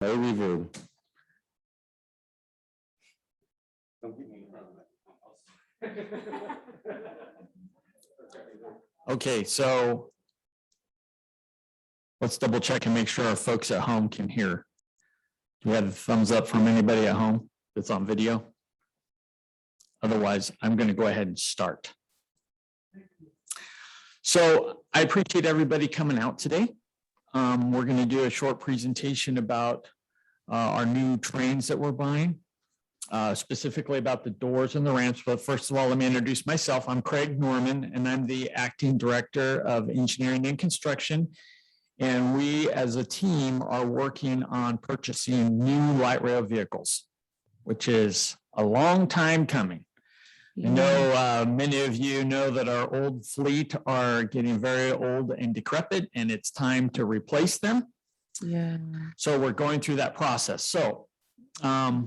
No reverb. Okay, so let's double check and make sure our folks at home can hear. Do we have a thumbs up from anybody at home that's on video? Otherwise, I'm going to go ahead and start. So I appreciate everybody coming out today. We're going to do a short presentation about our new trains that we're buying, specifically about the doors and the ramps. But first of all, let me introduce myself. I'm Craig Norman, and I'm the Acting Director of Engineering and Construction. And we, as a team, are working on purchasing new light rail vehicles, which is a long time coming. I know many of you know that our old fleet are getting very old and decrepit, and it's time to replace them. Yeah. So we're going through that process. So a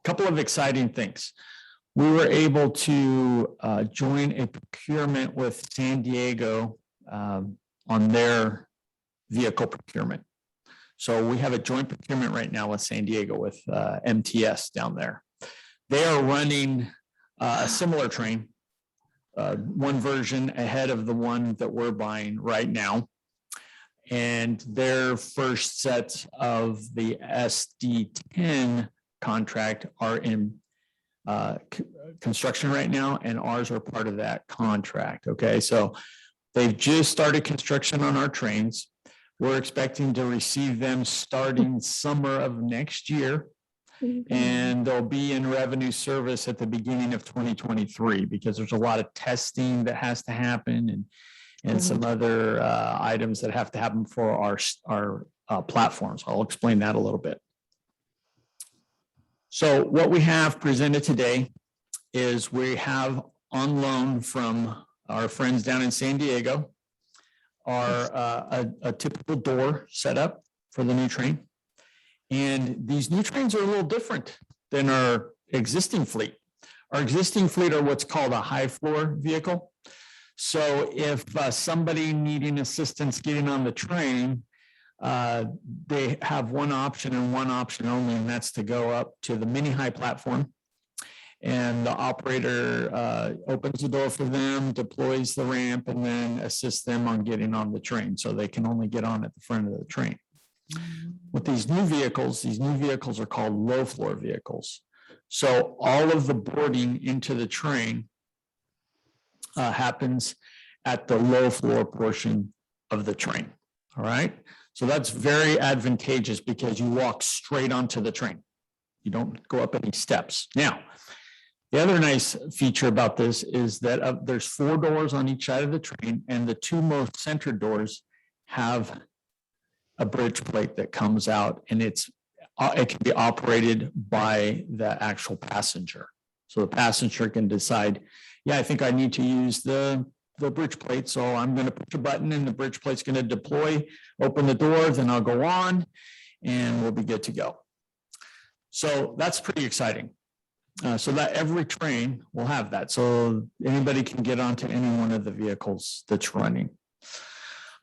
couple of exciting things. We were able to join a procurement with San Diego on their vehicle procurement. So we have a joint procurement right now with San Diego with MTS down there. They are running a similar train, one version ahead of the one that we're buying right now. And their first set of the SD10 contract are in construction right now, and ours are part of that contract. Okay, so they've just started construction on our trains. We're expecting to receive them starting summer of next year. And they'll be in revenue service at the beginning of 2023 because there's a lot of testing that has to happen and some other items that have to happen for our platforms. I'll explain that a little bit. So what we have presented today is we have on loan from our friends down in San Diego a typical door setup for the new train. And these new trains are a little different than our existing fleet. Our existing fleet are what's called a high floor vehicle. So if somebody needing assistance getting on the train, they have one option and one option only, and that's to go up to the mini high platform. And the operator opens the door for them, deploys the ramp, and then assists them on getting on the train. So they can only get on at the front of the train. With these new vehicles are called low floor vehicles. So all of the boarding into the train happens at the low floor portion of the train. All right. So that's very advantageous because you walk straight onto the train. You don't go up any steps. Now, the other nice feature about this is that there's 4 doors on each side of the train, and the 2 most centered doors have a bridge plate that comes out, and it can be operated by the actual passenger. So the passenger can decide, yeah, I think I need to use the bridge plate. So I'm going to push a button and the bridge plate's going to deploy, open the door, then I'll go on and we'll be good to go. So that's pretty exciting. So that every train will have that. So anybody can get onto any one of the vehicles that's running.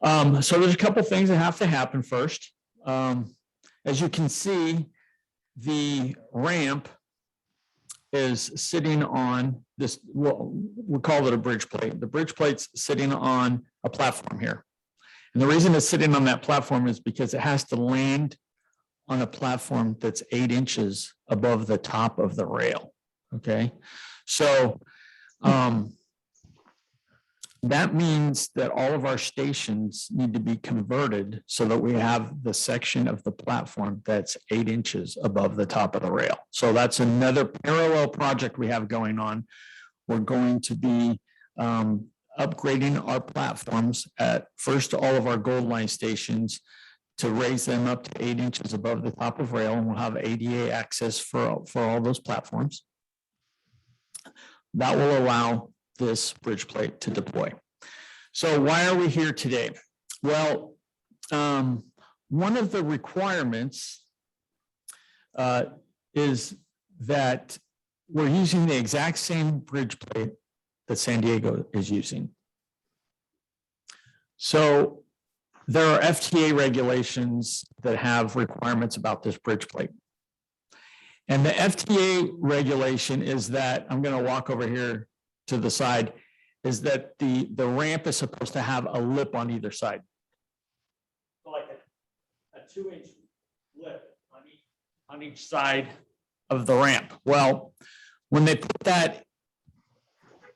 So there's a couple things that have to happen first. As you can see, the ramp is sitting on this, we'll call it a bridge plate. The bridge plate's sitting on a platform here. And the reason it's sitting on that platform is because it has to land on a platform that's 8 inches above the top of the rail. Okay. So, that means that all of our stations need to be converted so that we have the section of the platform that's 8 inches above the top of the rail. So that's another parallel project we have going on. We're going to be upgrading our platforms at first all of our Gold Line stations to raise them up to 8 inches above the top of rail, and we'll have ADA access for all those platforms. That will allow this bridge plate to deploy. So why are we here today? Well, one of the requirements is that we're using the exact same bridge plate that San Diego is using. So there are FTA regulations that have requirements about this bridge plate. And the FTA regulation is that, I'm going to walk over here to the side, is that the ramp is supposed to have a lip on either side. Like a 2-inch lip on each side of the ramp. Well, when they put that,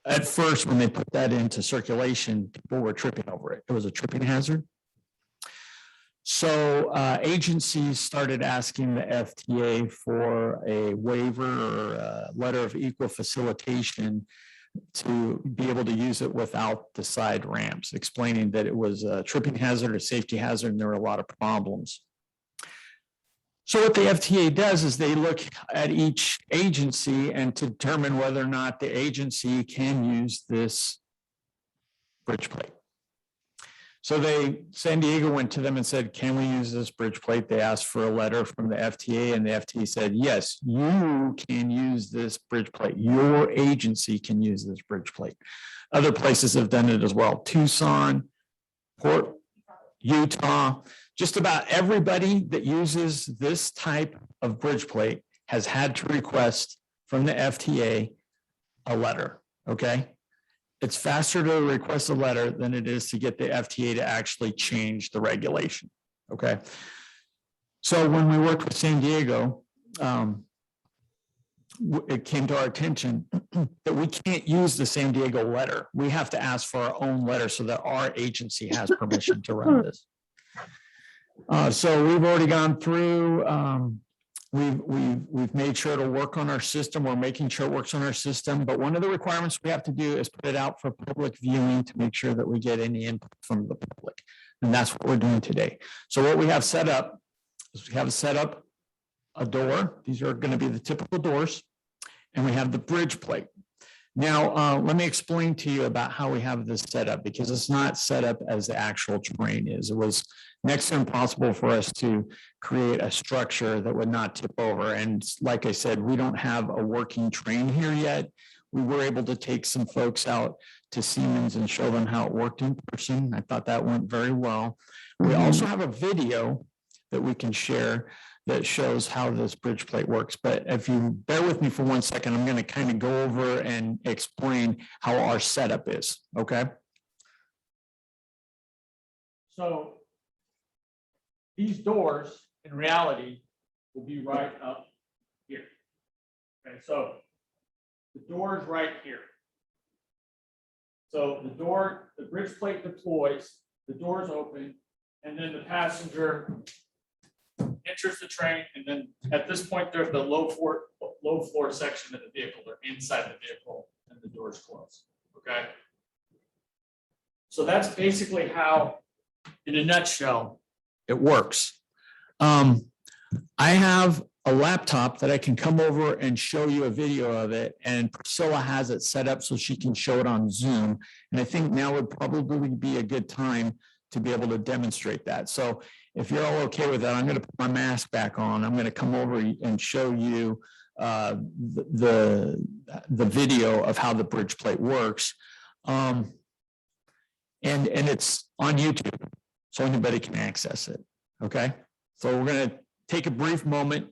at first, when they put that into circulation, people were tripping over it. It was a tripping hazard. So agencies started asking the FTA for a waiver or a letter of equal facilitation to be able to use it without the side ramps, explaining that it was a tripping hazard, a safety hazard, and there were a lot of problems. So what the FTA does is they look at each agency and to determine whether or not the agency can use this bridge plate. So San Diego went to them and said, can we use this bridge plate? They asked for a letter from the FTA and the FTA said, yes, you can use this bridge plate. Your agency can use this bridge plate. Other places have done it as well. Tucson, Port, Utah, just about everybody that uses this type of bridge plate has had to request from the FTA a letter, okay? It's faster to request a letter than it is to get the FTA to actually change the regulation, okay? So when we worked with San Diego, it came to our attention that we can't use the San Diego letter. We have to ask for our own letter so that our agency has permission to run this. So we've already gone through, we've made sure it'll work on our system. We're making sure it works on our system. But one of the requirements we have to do is put it out for public viewing to make sure that we get any input from the public. And that's what we're doing today. So what we have set up is we have set up a door. These are going to be the typical doors. And we have the bridge plate. Now, let me explain to you about how we have this set up, because it's not set up as the actual terrain is. It was next to impossible for us to create a structure that would not tip over. And like I said, we don't have a working train here yet. We were able to take some folks out to Siemens and show them how it worked in person. I thought that went very well. We also have a video that we can share that shows how this bridge plate works. But if you bear with me for 1 second, I'm going to kind of go over and explain how our setup is, okay? So these doors, in reality, will be right up here. Okay, so the door is right here. So the door, the bridge plate deploys, the doors open, and then the passenger enters the train, and then at this point, there's the low floor section of the vehicle. They're inside the vehicle, and the doors close. Okay. So that's basically how, in a nutshell, it works. I have a laptop that I can come over and show you a video of it, and Priscilla has it set up so she can show it on Zoom. And I think now would probably be a good time to be able to demonstrate that. So if you're all okay with that, I'm going to put my mask back on. I'm going to come over and show you the video of how the bridge plate works. And it's on YouTube, so anybody can access it. Okay, so we're going to take a brief moment.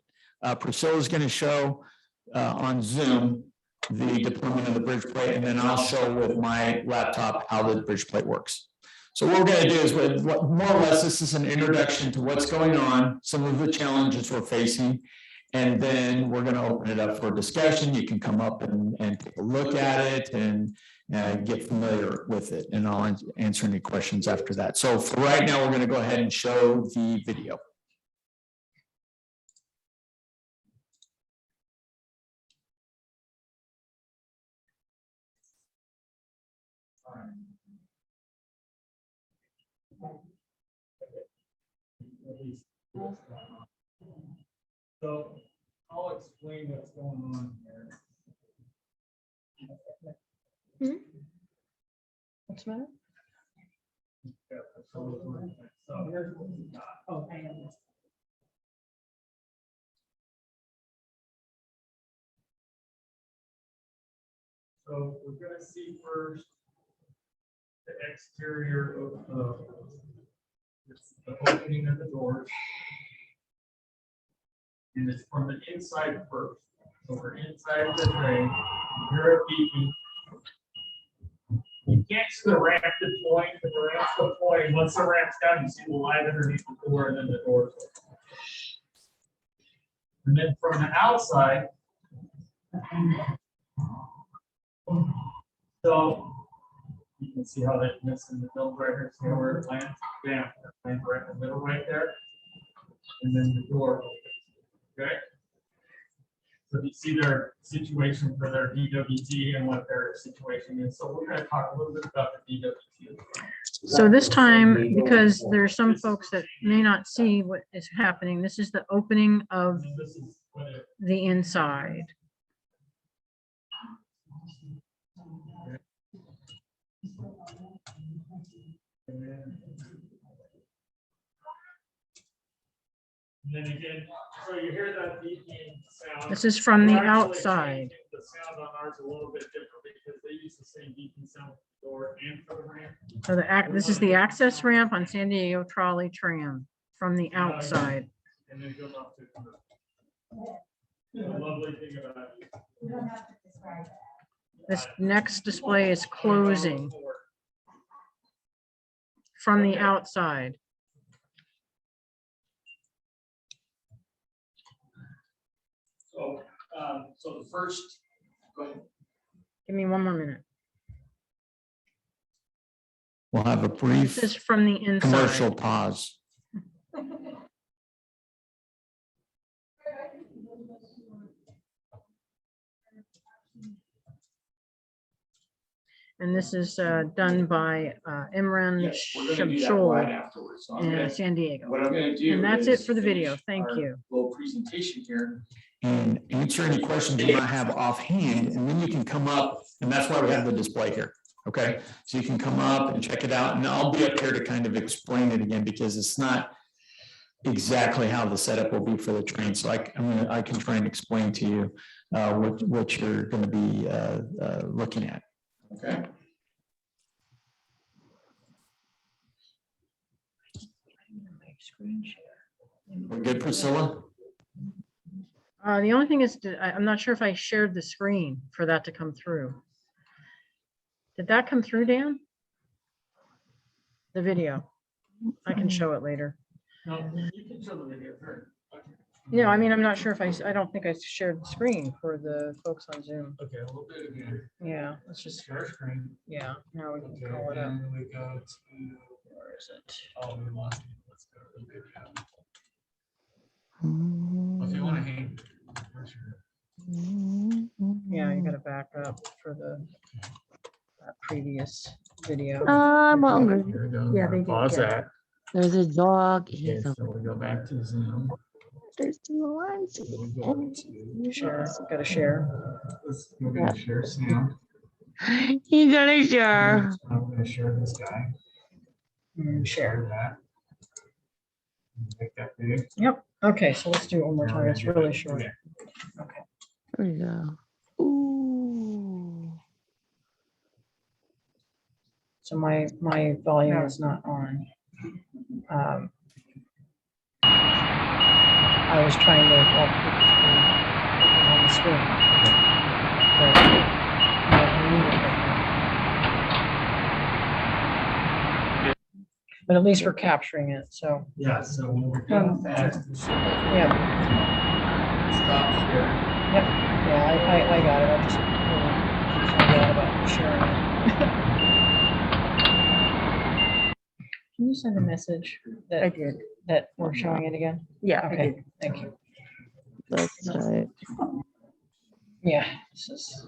Priscilla is going to show on Zoom the deployment of the bridge plate, and then I'll show with my laptop how the bridge plate works. So what we're going to do is, more or less, this is an introduction to what's going on, some of the challenges we're facing, and then we're going to open it up for discussion. You can come up and take a look at it and get familiar with it, and I'll answer any questions after that. So for right now, we're going to go ahead and show the video. So I'll explain what's going on here. What's the matter? So we're going to see first the exterior of It's the opening of the door. And it's from the inside first. So we're inside the train. You're a beeping. You can't see the ramp deploying, but the ramp's deploying. Once the ramp's down, you see the light underneath the door, and then the door's open. And then from the outside, so you can see how that missed in the middle right here. See where it lands? Bam, it lands right in the middle right there. And then the door opens. Okay? So you see their situation for their DWT and what their situation is. So we're going to talk a little bit about the DWT. So this time, because there are some folks that may not see what is happening, this is the opening of And this is when it, the inside. and then again, so you hear that beeping sound. This is from the We're actually outside. changing the sound on ours a little bit different because they use the same beeping sound for the door and for the ramp. So this is the access ramp on San Diego trolley tram from the outside. And then goes off to the lovely thing about it. This next display is closing from the outside. So the first, go ahead. Give me one more minute. We'll have a brief This is from the commercial inside. pause. And this is done by Imran Yes, we're gonna do that right Shamshol afterwards. So I'm in gonna- San Diego. What I'm gonna do. And that's it is for the video. finish Thank our you. Little presentation here. And answer any questions you might have offhand, and then you can come up, and that's why we have the display here. Okay, so you can come up and check it out, and I'll be up here to kind of explain it again, because it's not exactly how the setup will be for the train. So I can try and explain to you what you're gonna be looking at. Okay. We're good, Priscilla? The only thing is, I'm not sure if I shared the screen for that to come through. Did that come through, Dan? The video? I can show it later. No, you can show the video. Sure. No, I mean, I'm not sure if I don't think I shared the screen for the folks on Zoom. Okay, we'll do it again. Yeah, let's just, Share screen. yeah, now we can Okay, call it up. and we go to, Where is it? oh, we lost it. Let's go to the video. If you want to hang. Yeah, you gotta back up for that previous video. I'm hungry. Here we go. Yeah, they did, Pause yeah. that. There's a dog. Okay, He's so we go back to Zoom. there's two lights. So we go to- Share, gotta share. We're gonna share sound. You gotta share. I'm gonna share this guy. Share that. Make that big. Yep, okay, so let's do it one more Now time. we're It's gonna do really it. short. Okay. Okay. There we go. Ooh. So my volume is not on. I was trying to walk people through what was on the screen. But I need it right now. But at least we're capturing it, so, Yeah, so when we're done fast, yeah, stop here. yeah, I got it. I just totally found out about sharing it. Can you send a message I that, did. that we're showing it again? Yeah, I Okay, did. thank you. That's right. Yeah, this is.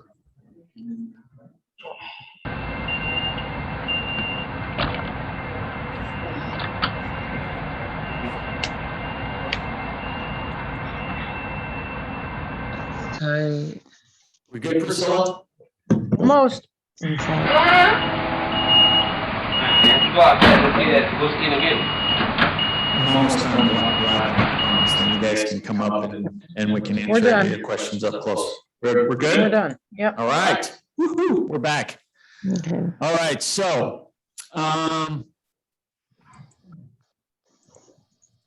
Tight. We good, Priscilla? Almost. Inside. Almost time to wrap. Then you guys can come up and we can We're answer any done. of your questions up close. We're We're good? done. Yep. All right. Woo-hoo, we're back. Okay. All right, so,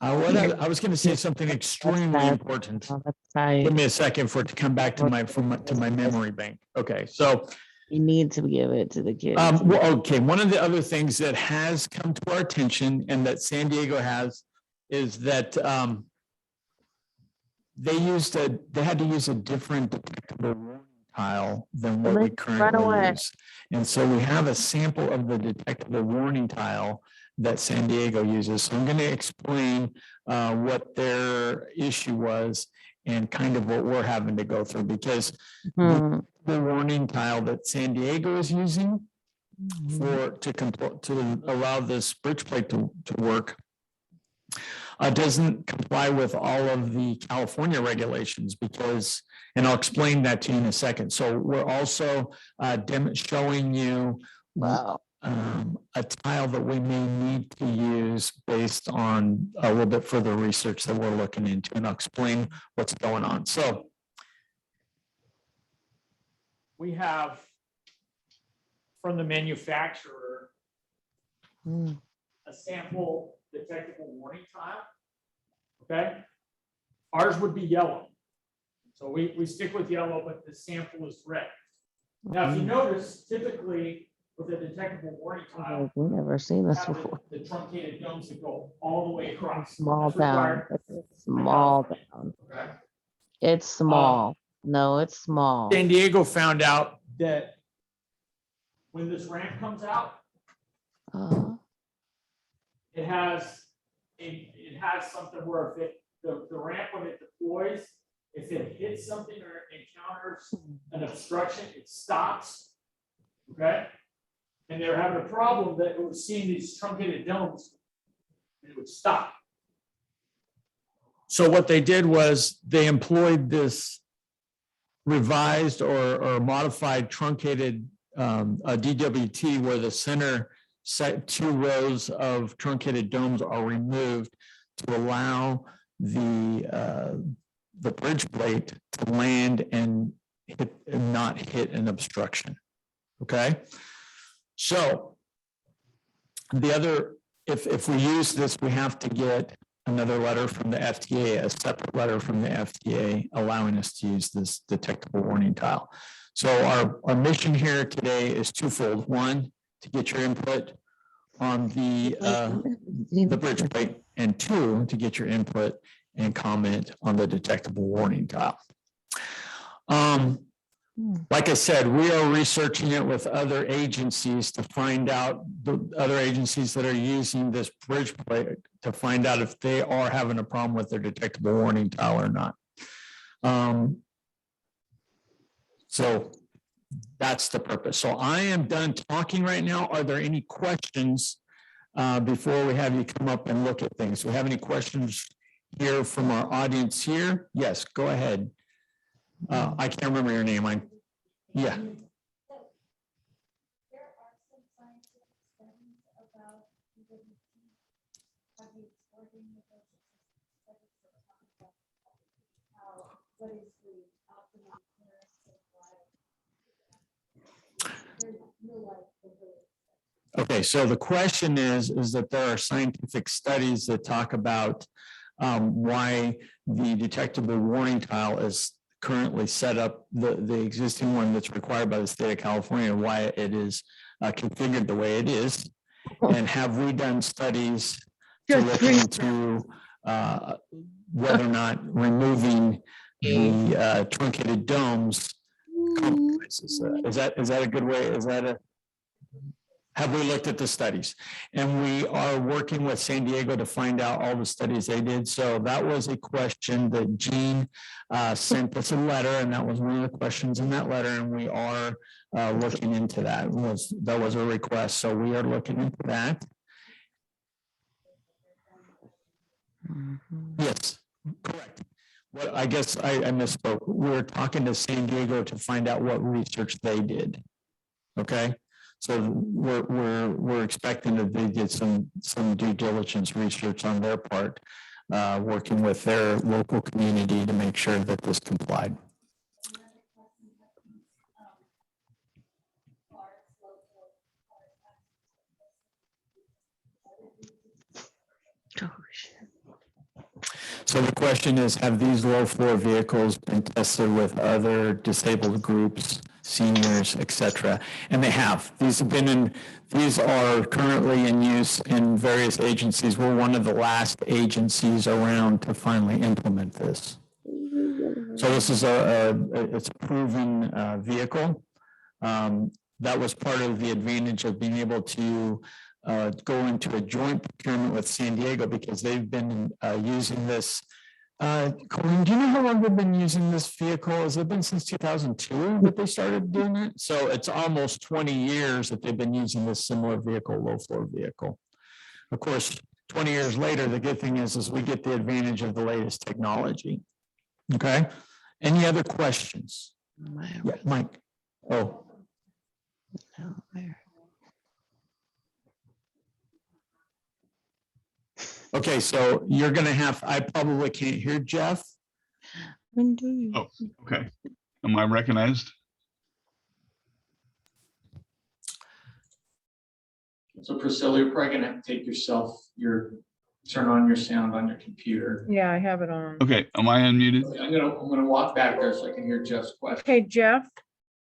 I was going to say something extremely tight. important. Oh, that's Give tight. me a second for it to come back to my memory bank. Okay, so You need to give it to the kids. well, okay, one of the other things that has come to our attention and that San Diego has is that they had to use a different detectable warning tile than what we Run currently away. use. And so we have a sample of the detectable warning tile that San Diego uses. So I'm going to explain what their issue was and kind of what we're having to go through, because Hmm. the warning tile that San Diego is using to allow this bridge plate to work doesn't comply with all of the California regulations, because, and I'll explain that to you in a second. So we're also showing you Wow. a tile that we may need to use based on a little bit further research that we're looking into, and I'll explain what's going on. So we have from the manufacturer Hmm. a sample detectable warning tile. Okay. Ours would be yellow. So we stick with yellow, but the sample is red. Now, if you notice, typically with a detectable warning tile, We've never seen this have before. the truncated domes that go all the way across. Small That's required town. It's a by small California. town. Okay. It's small. No, it's small. San Diego found out that when this ramp comes out, Uh, it has something where if the ramp, when it deploys, if it hits something or encounters an obstruction, it stops. Okay. And they're having a problem that it was seeing these truncated domes and it would stop. So what they did was they employed this revised or modified truncated a DWT, where the center set 2 rows of truncated domes are removed to allow the bridge plate to land and not hit an obstruction. Okay. So the other, if we use this, we have to get another letter from the FTA, a separate letter from the FTA allowing us to use this detectable warning tile. So our mission here today is twofold. One, to get your input on the bridge plate, and 2, to get your input and comment on the detectable warning tile. Like I said, we are researching it with other agencies to find out, the other agencies that are using this bridge plate, to find out if they are having a problem with their detectable warning tile or not. So that's the purpose. So I am done talking right now. Are there any questions before we have you come up and look at things? Do we have any questions here from our audience here? Yes, go ahead. I can't remember your name. Yeah. Okay, so the question is that there are scientific studies that talk about why the detectable warning tile is currently set up, the existing one that's required by the state of California, why it is configured the way it is. And have we done studies to look into whether or not removing the truncated domes compromises? Is that a good way? Have we looked at the studies? And we are working with San Diego to find out all the studies they did. So that was a question that Gene sent us a letter, and that was one of the questions in that letter. And we are looking into that. That was a request. So we are looking into that. Yes, correct. Well, I guess I misspoke. We're talking to San Diego to find out what research they did. Okay. So we're expecting that they did some due diligence research on their part, working with their local community to make sure that this complied. Oh, shit. So the question is, have these low floor vehicles been tested with other disabled groups, seniors, et cetera? And they have. These are currently in use in various agencies. We're one of the last agencies around to finally implement this. So this is it's a proven vehicle. That was part of the advantage of being able to go into a joint procurement with San Diego, because they've been using this. Colleen, do you know how long they've been using this vehicle? Has it been since 2002 that they started doing it? So it's almost 20 years that they've been using this similar vehicle, low floor vehicle. Of course, 20 years later, the good thing is we get the advantage of the latest technology. Okay. Any other questions? Yeah, Mike. Oh. Okay, so you're gonna have, I probably can't hear Jeff. Oh, okay. Am I recognized? So Priscilla, you're probably gonna have to take turn on your sound on your computer. Yeah, I have it on. Okay, am I unmuted? I'm gonna walk back there so I can hear Jeff's question. Okay, Jeff,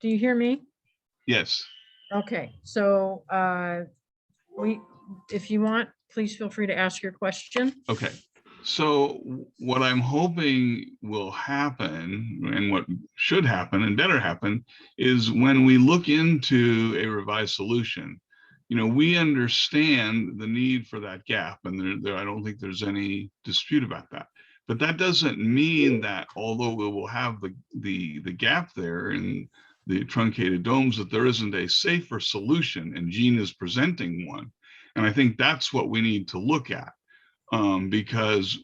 do you hear me? Yes. Okay, so if you want, please feel free to ask your question. Okay. So what I'm hoping will happen, and what should happen and better happen, is when we look into a revised solution, we understand the need for that gap, and I don't think there's any dispute about that. But that doesn't mean that although we will have the gap there in the truncated domes, that there isn't a safer solution, and Gene is presenting one. And I think that's what we need to look at, because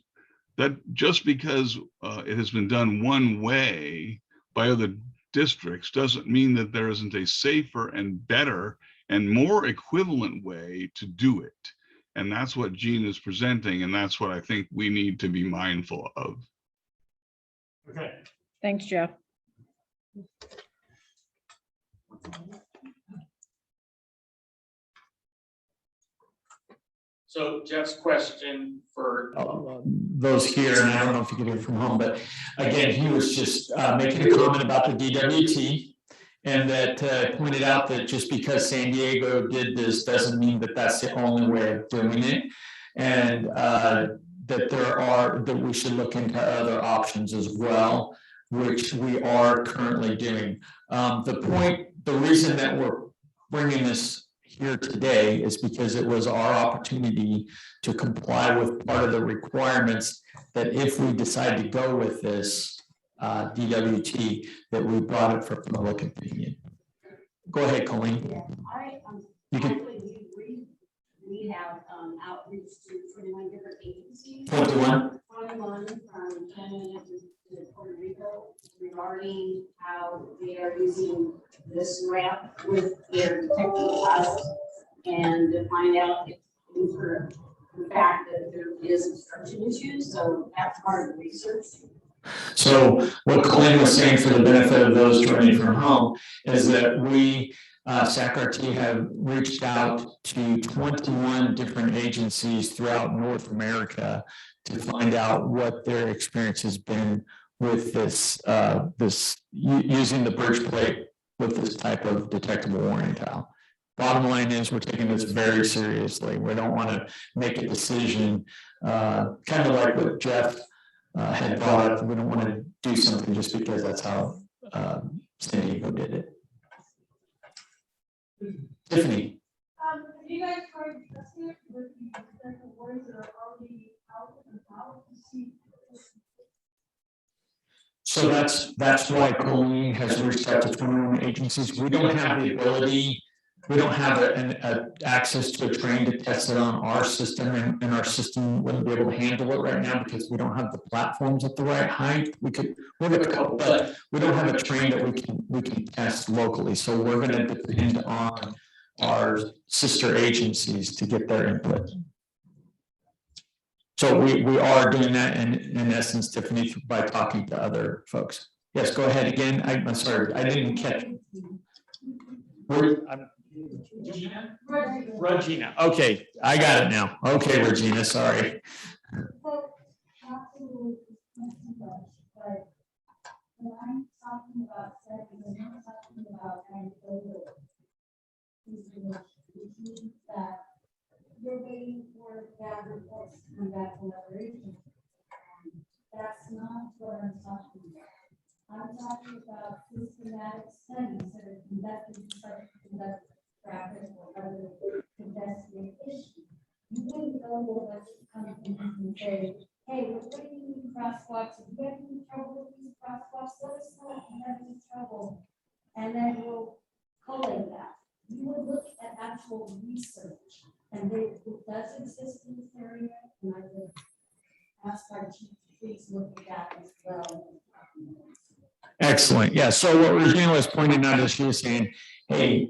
just because it has been done one way by other districts doesn't mean that there isn't a safer and better and more equivalent way to do it. And that's what Gene is presenting, and that's what I think we need to be mindful of. Okay. Thanks, Jeff. So Jeff's question for Those here, and I don't know if you can hear from home, but again, he was just making a comment about the DWT, and that pointed out that just because San Diego did this doesn't mean that that's the only way of doing it, and that we should look into other options as well, which we are currently doing. The reason that we're bringing this here today is because it was our opportunity to comply with part of the requirements that if we decide to go with this DWT, that we brought it for public opinion. Go ahead, Colleen. You can. We have outreach to 21 different agencies. 21 from Canada to Puerto Rico regarding how they are using this ramp with their detectable deposits, and to find out if for the fact that there is obstruction issues. So that's part of the research. So what Colleen was saying, for the benefit of those joining from home, is that we, SACRT, have reached out to 21 different agencies throughout North America to find out what their experience has been with this, using the bridge plate with this type of detectable warning tile. Bottom line is, we're taking this very seriously. We don't want to make a decision, kind of like what Jeff had brought up. We don't want to do something just because that's how San Diego did it. Tiffany. Have you guys tried testing it with the detectable warnings that are already out and about to see? So that's why Colleen has reached out to 21 agencies. We don't have the ability, we don't have an access to a train to test it on our system, and our system wouldn't be able to handle it right now because we don't have the platforms at the right height. We have a couple, but we don't have a train that we can test locally. So we're going to depend on our sister agencies to get their input. So we are doing that in essence, Tiffany, by talking to other folks. Yes, go ahead again. I'm sorry, I didn't catch. Regina. Regina. Okay, I got it now. Okay, Regina, sorry. So, absolutely, not too much, but when I'm talking about settings, I'm not talking about trying to go with these relations, which means that you're waiting for bad reports to come back from operations. That's not what I'm talking about. I'm talking about systematic studies that are conducted, such as conduct traffic or other pedestrian issues. You wouldn't go to a bunch of companies and say, hey, we're putting in crosswalks, if you have any trouble with these crosswalks, let us know if you have any trouble. And then we'll collate that. You would look at actual research, and it does exist in this area, and I would ask our chief to please look at that as well. Excellent. Yeah. So what Regina was pointing out is she was saying, hey,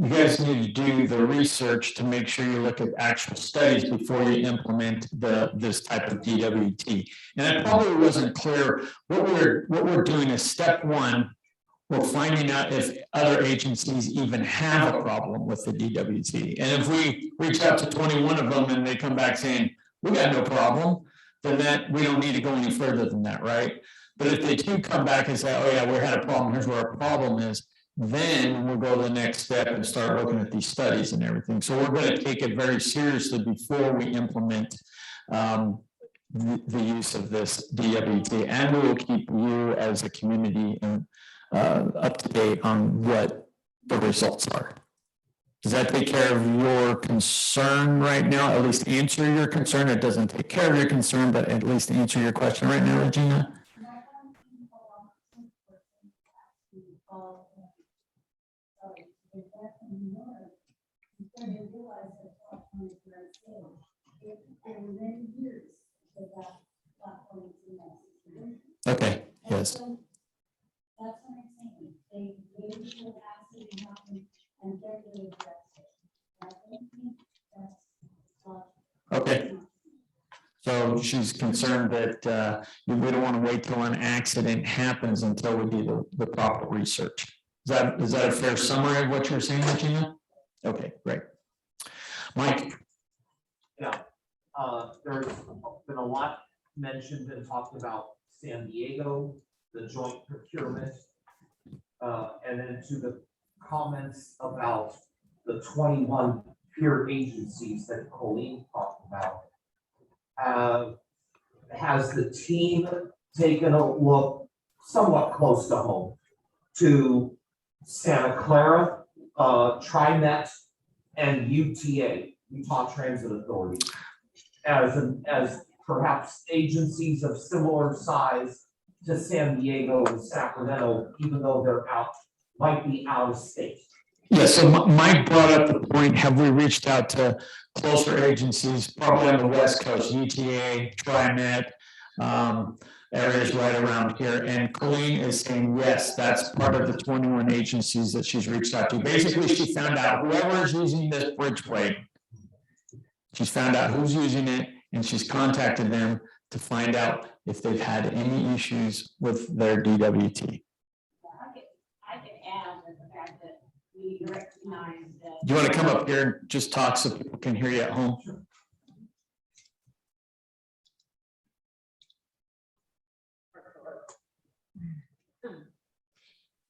you guys need to do the research to make sure you look at actual studies before you implement this type of DWT. And it probably wasn't clear. What we're doing is step one, we're finding out if other agencies even have a problem with the DWT. And if we reach out to 21 of them and they come back saying, we got no problem, then that we don't need to go any further than that, right? But if they do come back and say, oh yeah, we had a problem, here's where our problem is, then we'll go to the next step and start looking at these studies and everything. So we're going to take it very seriously before we implement the use of this DWT, and we will keep you as a community up to date on what the results are. Does that take care of your concern right now? At least answer your concern. It doesn't take care of your concern, but at least answer your question right now, Regina. Okay, yes. That's what I'm saying. They waited for the accident to happen and then they addressed it. I don't think that's. Okay. So she's concerned that we don't want to wait till an accident happens until we do the proper research. Is that a fair summary of what you're saying, Regina? Okay, great. Mike? Yeah, there's been a lot mentioned and talked about San Diego, the joint procurement, and then to the comments about the 21 peer agencies that Colleen talked about. Has the team taken a look somewhat close to home to Santa Clara, TriMet, and UTA, Utah Transit Authority, as perhaps agencies of similar size to San Diego and Sacramento, even though they're might be out of state? Yeah, so Mike brought up the point, have we reached out to closer agencies, probably on the West Coast, UTA, TriMet, areas right around here, and Colleen is saying, yes, that's part of the 21 agencies that she's reached out to. Basically, she found out whoever's using this bridge plate, she's found out who's using it, and she's contacted them to find out if they've had any issues with their DWT. I could add that the fact that we recognize that. Do you want to come up here and just talk so people can hear you at home?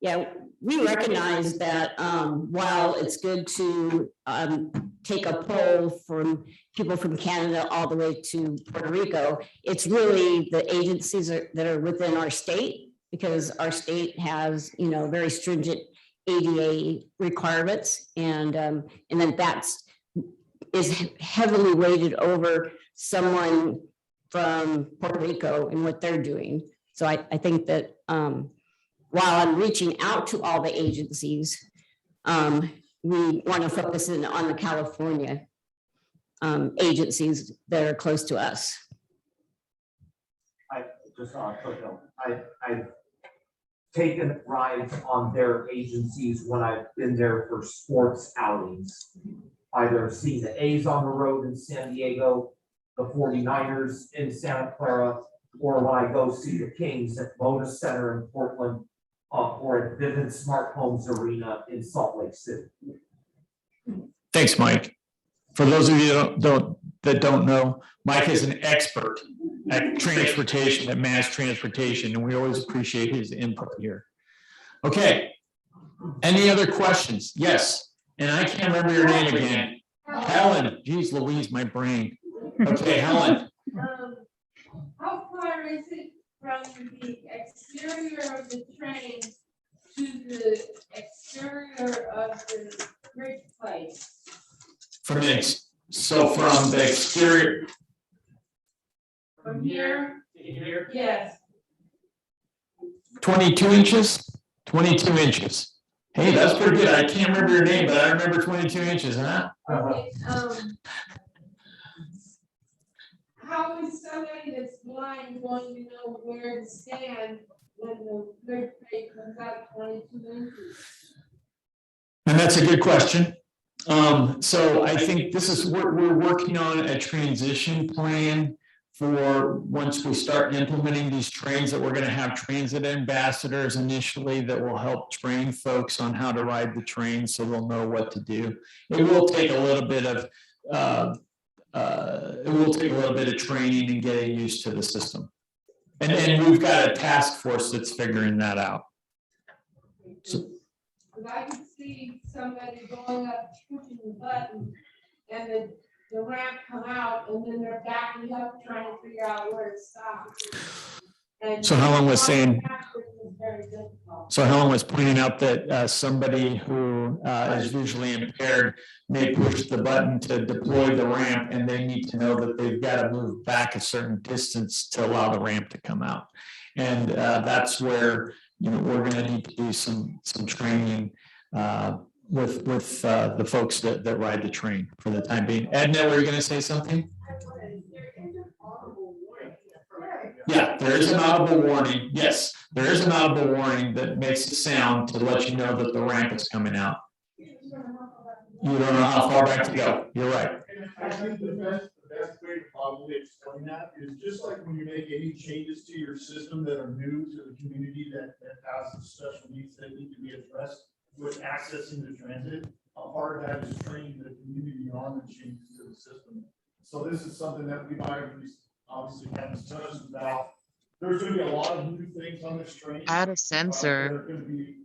Yeah, we recognize that while it's good to take a poll from people from Canada all the way to Puerto Rico, it's really the agencies that are within our state, because our state has, very stringent ADA requirements, and then is heavily weighted over someone from Puerto Rico and what they're doing. So I think that while I'm reaching out to all the agencies, we want to focus in on the California agencies that are close to us. I've taken rides on their agencies when I've been there for sports outings. Either seen the A's on the road in San Diego, the 49ers in Santa Clara, or when I go see the Kings at Bonus Center in Portland, or at Vivint Smart Homes Arena in Salt Lake City. Thanks, Mike. For those of you that that don't know, Mike is an expert at transportation, at mass transportation, and we always appreciate his input here. Okay. Any other questions? Yes. And I can't remember your name again. Helen. Geez Louise, my brain. Okay, Helen. How far is it from the exterior of the train to the exterior of the bridge place? From the exterior. From here? To here? Yes. 22 inches? 22 inches. Hey, that's pretty good. I can't remember your name, but I remember 22 inches, huh? Okay, how is somebody that's blind going to know where to stand when the bridge plate comes out 22 inches? And that's a good question. So I think this is, we're working on a transition plan for once we start implementing these trains, that we're going to have transit ambassadors initially that will help train folks on how to ride the train so they'll know what to do. It will take a little bit of training and getting used to the system. And then we've got a task force that's figuring that out. So, Because I could see somebody going up, pushing the button, and the ramp come out, and then they're backing up trying to figure out where it stops. And So Helen was saying, is very difficult. so Helen was pointing out that somebody who is visually impaired may push the button to deploy the ramp, and they need to know that they've got to move back a certain distance to allow the ramp to come out. And that's where, you know, we're going to need to do some training with the folks that ride the train for the time being. Edna, were you going to say something? Yeah, there is an audible warning. Yes, there is an audible warning that makes a sound to let you know that the ramp is coming out. You don't know how far back to go. You're right. I think the best way to probably explain that is just like when you make any changes to your system that are new to the community that has some special needs that need to be addressed with accessing the transit. A part of that is training the community on the changes to the system. So this is something that we might obviously have discussions about. There's going to be a lot of new things on this train. Add a There sensor. are going to be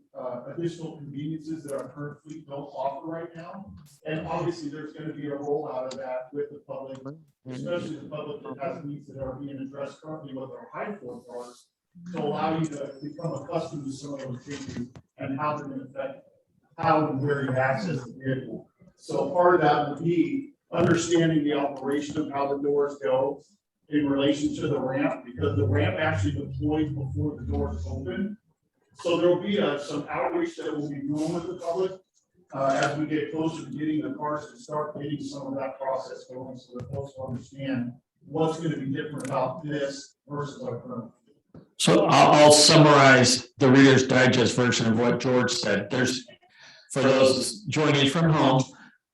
additional conveniences that our current fleet don't offer right now. And obviously, there's going to be a rollout of that with the public, especially the public that has needs that are being addressed currently with our high floor cars, to allow you to become accustomed to some of those changes and how they're going to affect how and where you access the vehicle. So part of that would be understanding the operation of how the doors go in relation to the ramp, because the ramp actually deploys before the doors open. So there'll be some outreach that we'll be doing with the public as we get closer to getting the cars to start getting some of that process going, so that folks will understand what's going to be different about this versus our current. So I'll summarize the Reader's Digest version of what George said. There's, for those joining from home,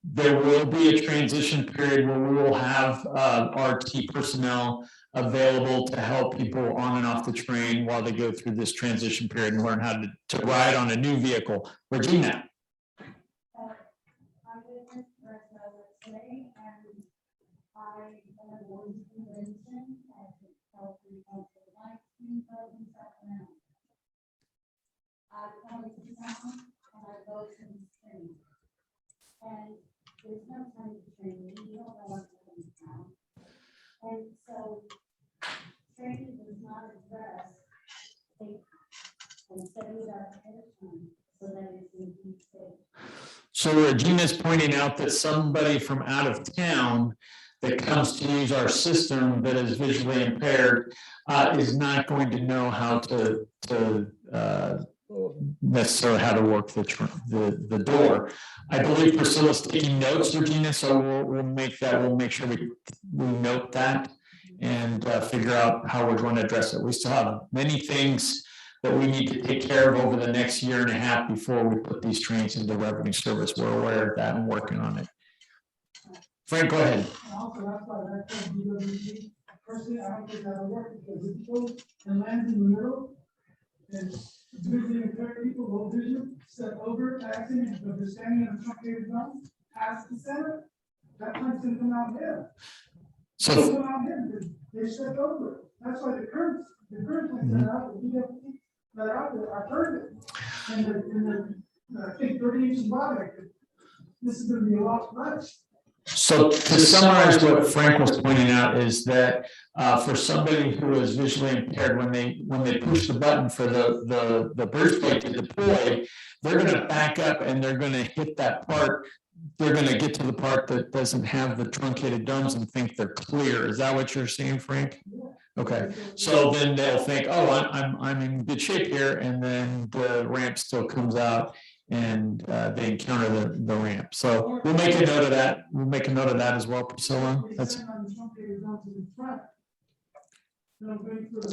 there will be a transition period where we will have RT personnel available to help people on and off the train while they go through this transition period and learn how to ride on a new vehicle. Regina. I'm business director of today, and I am going to convention at the California Council of Life in Sacramento. I come to town and I go to the train. And there's no time to train, you don't know what's going on. And so training does not address and setting it up ahead of time so that it can be safe. So Regina's pointing out that somebody from out of town that comes to use our system that is visually impaired is not going to know how to necessarily how to work the door. I believe Priscilla's taking notes, Regina, so we'll make sure we note that and figure out how we're going to address it. We still have many things that we need to take care of over the next year and a half before we put these trains into revenue service. We're aware of that and working on it. Frank, go ahead. Also, that's why I told DWG, personally, I don't think that'll work, because if you go and land in the middle, and visually impaired people, low vision, step over, accident, but they're standing in a truncated zone, past the center, that time's gonna come out there. So, Went on in, they stepped over it. That's why the current ones that are out there, that are out there are permanent. And I think 30 inches wide, this is gonna be a lot less. so to summarize what Frank was pointing out is that for somebody who is visually impaired, when they push the button for the bridge plate to deploy, they're gonna back up and they're gonna hit that part. They're gonna get to the part that doesn't have the truncated domes and think they're clear. Is that what you're saying, Frank? Okay, so then they'll think, oh, I'm in good shape here, and then the ramp still comes out and they encounter the ramp. So we'll make a note of that. We'll make a note of that as well, Priscilla. That's.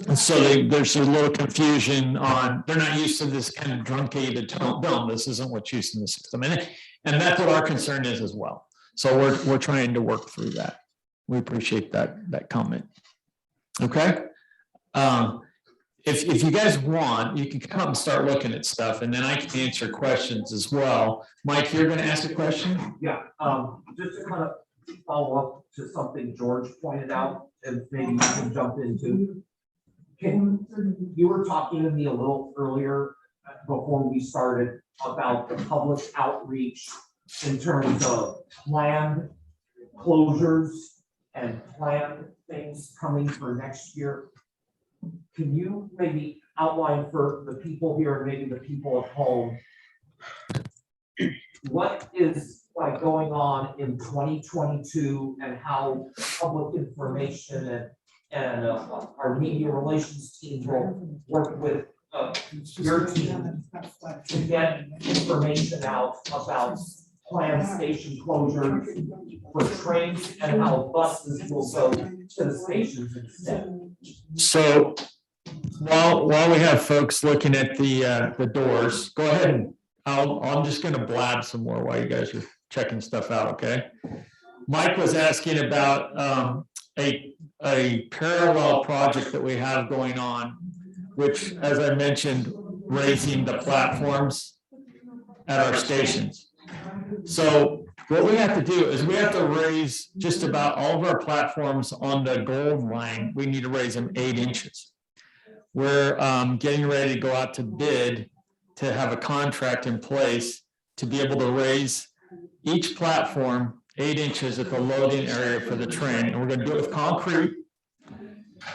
And so there's a little confusion on, they're not used to this kind of truncated dome. This isn't what's used in the system. And that's what our concern is as well. So we're trying to work through that. We appreciate that comment. Okay. If you guys want, you can come up and start looking at stuff, and then I can answer questions as well. Mike, you're going to ask a question? Yeah, just to kind of follow up to something George pointed out, and maybe you can jump into. You were talking to me a little earlier before we started about the public outreach in terms of planned closures and planned things coming for next year. Can you maybe outline for the people here and maybe the people at home, what is like going on in 2022 and how public information and our media relations team will work with your team to get information out about planned station closures for trains and how buses will go to the stations instead? So while we have folks looking at the doors, go ahead and I'm just going to blab some more while you guys are checking stuff out. Okay. Mike was asking about a parallel project that we have going on, which, as I mentioned, raising the platforms at our stations. So what we have to do is we have to raise just about all of our platforms on the gold line. We need to raise them 8 inches. We're getting ready to go out to bid to have a contract in place to be able to raise each platform 8 inches at the loading area for the train. And we're going to do it with concrete.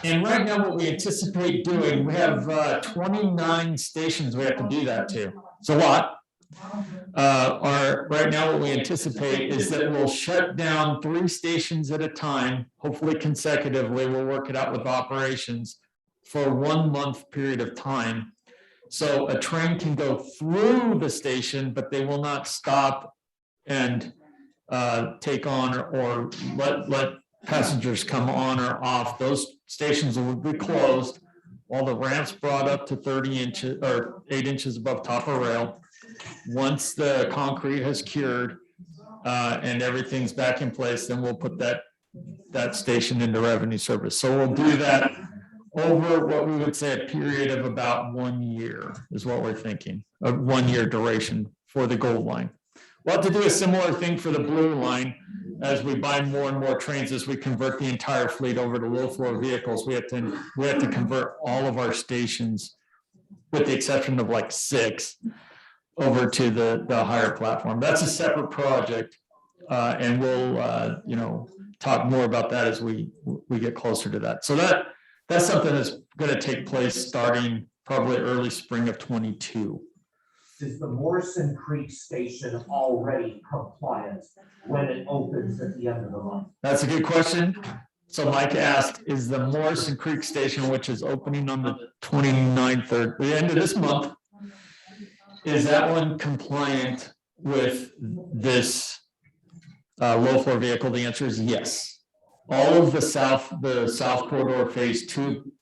And right now what we anticipate doing, we have 29 stations we have to do that to. It's a lot. Right now what we anticipate is that we'll shut down 3 stations at a time, hopefully consecutively. We'll work it out with operations for a 1 month period of time. So a train can go through the station, but they will not stop and take on or let passengers come on or off. Those stations will be closed. All the ramps brought up to 30 inches or 8 inches above top of rail. Once the concrete has cured and everything's back in place, then we'll put that station into revenue service. So we'll do that over what we would say a period of about 1 year is what we're thinking, a 1 year duration for the gold line. We'll have to do a similar thing for the blue line as we buy more and more trains, as we convert the entire fleet over to low floor vehicles. We have to convert all of our stations, with the exception of like 6, over to the higher platform. That's a separate project, and we'll talk more about that as we get closer to that. So that's something that's going to take place starting probably early spring of 22. Is the Morrison Creek station already compliant when it opens at the end of the month? That's a good question. So Mike asked, is the Morrison Creek station, which is opening on the 29th or the end of this month, is that one compliant with this low floor vehicle? The answer is yes. All of the south corridor phase 2,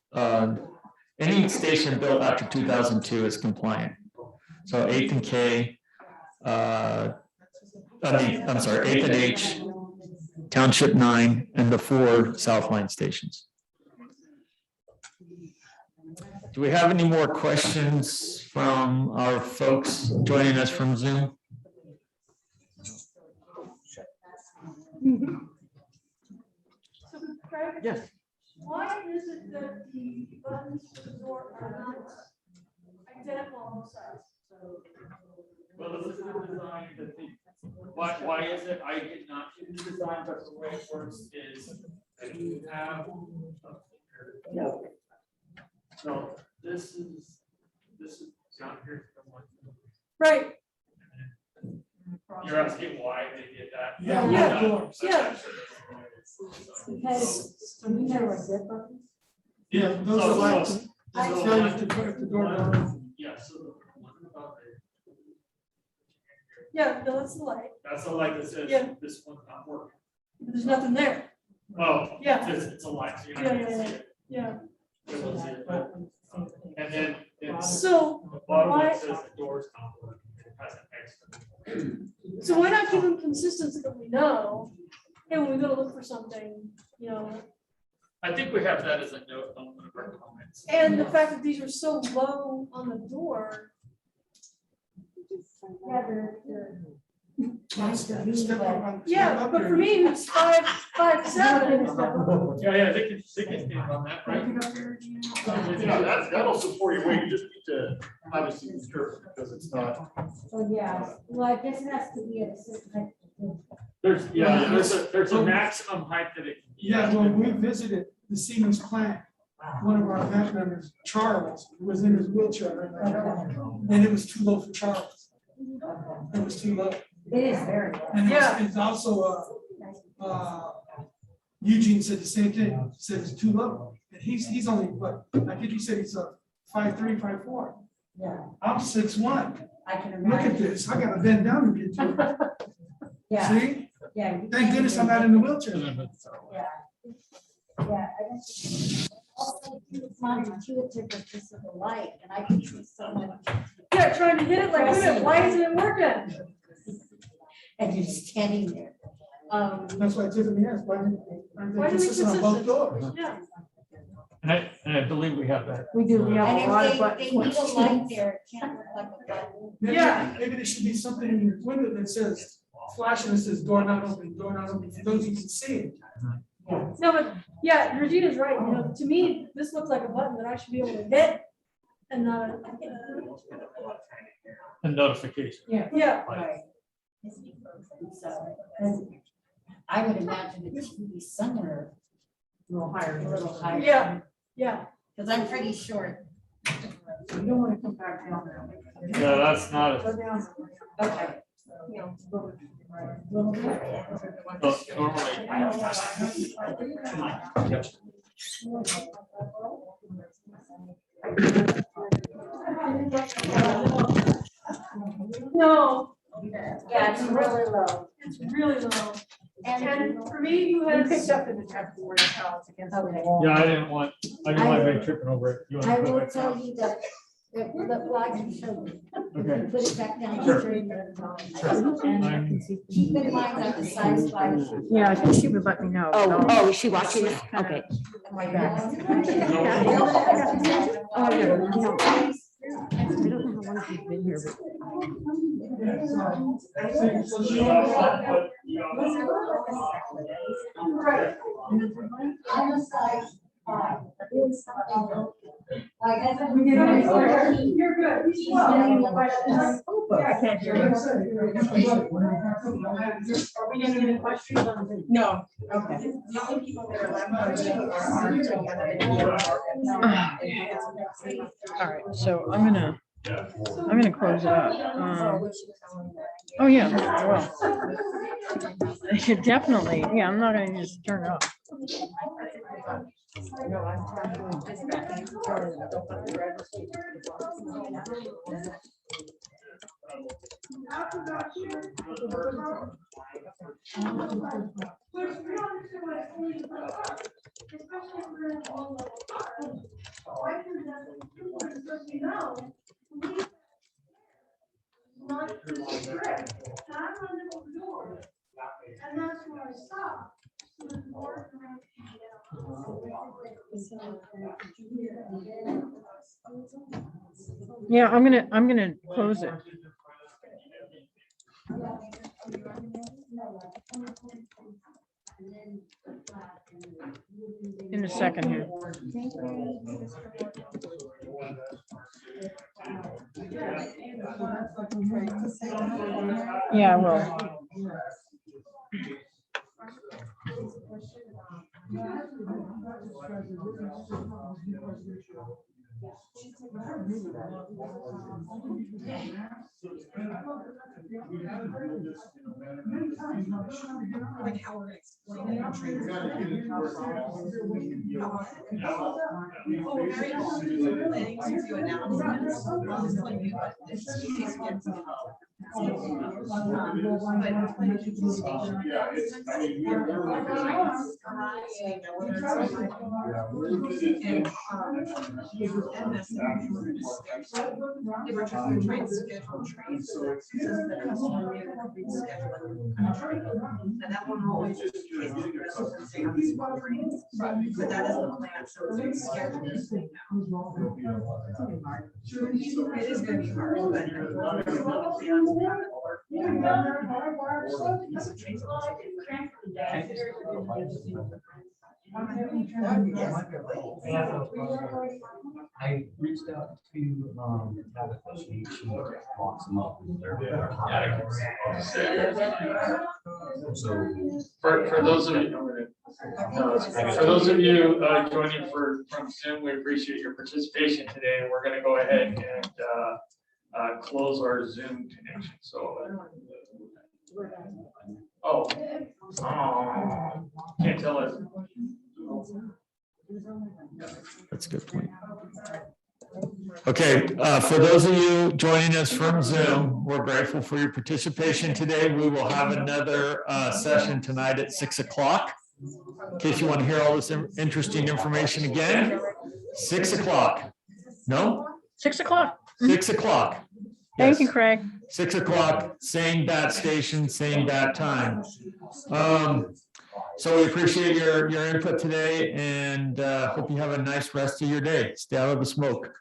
any station built after 2002 is compliant. So 8th and K, 8th and H, Township 9, and the 4 South Line stations. Do we have any more questions from our folks joining us from Zoom? Craig? Yes. Why is it that the buttons for the door are not identical on both sides? Well, this is the design that the, why is it? I did not do the design, but the way it works is that you have. So this is down here. Right. You're asking why they did that? Yeah. Because we never did buttons. Yeah, those are lights. I So tell you one- to put the door down. Yeah, so the one above it. Yeah, no, that's the light. That's the light that says Yeah. this one's not working. There's nothing there. Oh, Yeah. it's a light, so you're not Yeah, gonna yeah, see it. Yeah. You're able to see it, but, and then it's So the bottom one why, says the door's not working. It has an X. so why not give them consistency that we know? Hey, when we go to look for something, you know, I think we have that as a note on one of our comments. and the fact that these are so low on the door. Yeah, they're. Step up on- step Yeah, up but there. for me, who's 5'7". Yeah, they can stand on that, right? Yeah, that'll support your weight. You just need to obviously be careful because it's not. Oh, yeah, well, I guess it has to be at a certain height. There's a maximum height that it can be. Yeah, when we visited the Siemens plant, one of our event members, Charles, was in his wheelchair, and it was too low for Charles. It was too low. It is very low. And Yeah. it's also, Eugene said the same thing, said it's too low. And he's only, what, I think he said he's 5'3", 5'4". Yeah, I'm 6'1". I can Look at imagine. this, I gotta bend down to get to it. Yeah, See? yeah. Thank goodness I'm not in the wheelchair. Yeah. Yeah, I just. Also, it's not intuitive with this of the light, and I can see so much. Yeah, trying to hit it like, wait a minute, why isn't it working? And you're standing there. That's why Tiffany asked, why didn't Why they do we consistent on both doors? Yeah. And I believe we have that. We do, we have a lot of And if they need a buttons. light there, it can't look like a button. Yeah. Maybe there should be something in your window that says, flashing that says door not open, for those who can see it. No, but yeah, Regina's right, you know, to me, this looks like a button that I should be able to hit and not. A notification. Yeah. Right. So, I would imagine it should be somewhere a little higher. Yeah, yeah. Because I'm pretty short. You don't want to come back down there. Yeah, that's not. Go down. Okay. Little bit. No, Yeah, it's really low. it's really low. And And for me, who You has. picked up the detectable where it's held against the Okay. wall. Yeah, I didn't want anybody tripping over it. You want to I put it will back tell down? you that, well, I can show you. Okay. Put it back down. Sure. straight And I can see- Keep in mind that the size five. Yeah, I think she would let me know. Oh, is she watching this? Okay. My back. Oh, yeah. No, I don't know how long she's been here, but. Almost like five. Like, as a. You're good. I can't hear you. Are we getting any questions on the? No. Okay. All right, so I'm gonna close it up. Oh, yeah, well. I should definitely, yeah, I'm not gonna just turn it off. And that's where I stopped. Yeah, I'm gonna close it. In a second here. Yeah, I will. Like how we're explaining the and that one always just but that is the plan, so it's scheduled. It is gonna be hard, I reached out to, Tabitha, she walks them up. So. For those of you, for those of you joining from Zoom, we appreciate your participation today. We're going to go ahead and close our Zoom connection. So, can't tell it. That's a good point. Okay, for those of you joining us from Zoom, we're grateful for your participation today. We will have another session tonight at 6 o'clock. In case you want to hear all this interesting information again, 6 o'clock. No? 6 o'clock. 6 o'clock. Thank Yes. you, Craig. 6 o'clock, same bat station, same bat time. So we appreciate your input today and hope you have a nice rest of your day. Stay out of the smoke.